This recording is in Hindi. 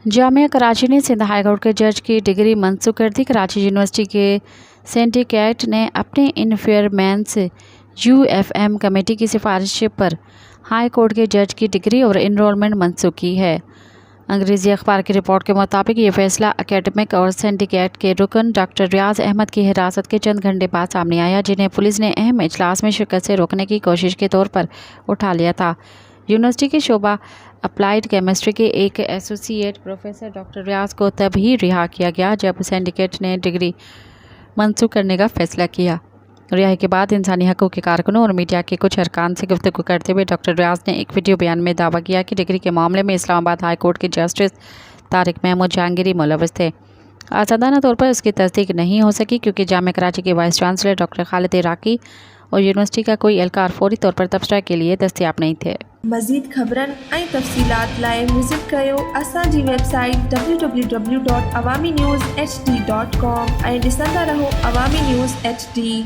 जामिया कराची ने सिंध हाई कोर्ट के जज की डिग्री मंसूख कर दी। कराची यूनिवर्सिटी के सिंडिकेट ने अपने इन्फेयरमेंस UFM कमेटी की सिफारिश पर हाई कोर्ट के जज की डिग्री और इनरोलमेंट मंसूख की है। अंग्रेज़ी अखबार की रिपोर्ट के मुताबिक ये फैसला एकेडमिक और सिंडिकेट के रुकन डॉक्टर रियाज अहमद की हिरासत के चंद घंटे बाद सामने आया, जिन्हें पुलिस ने अहम इजलास में शिरकत से रोकने की कोशिश के तौर पर उठा लिया था। यूनिवर्सिटी के शोबा अप्लाइड केमिस्ट्री के एक एसोसिएट प्रोफेसर डॉक्टर रियाज को तभी रिहा किया गया जब सिंडिकेट ने डिग्री मंसूख करने का फैसला किया। रिहाई के बाद इंसानी हकूक़ के कारकुनों और मीडिया के कुछ अरकान से गुफ्तगू करते हुए डॉक्टर रियाज ने एक वीडियो बयान में दावा किया कि डिग्री के मामले में इस्लामाबाद हाई कोर्ट के जस्टिस तारिक महमूद जहांगीरी मुलव्वस थे। आज़ादाना तौर पर उसकी तस्दीक नहीं हो सकी क्योंकि जामिया कराची के vice chancellor doctor Khalid Iraqi और यूनिवर्सिटी का कोई एहलकार फौरी तौर पर तबसरा के लिए दस्तियाब नहीं थे। मज़ीद ख़बरन ऐं तफ़सीलात लाइ विज़िट कयो असांजी वेबसाइट www.awamiNewsHD.com ऐं ॾिसंदा रहो अवामी न्यूज़ HD।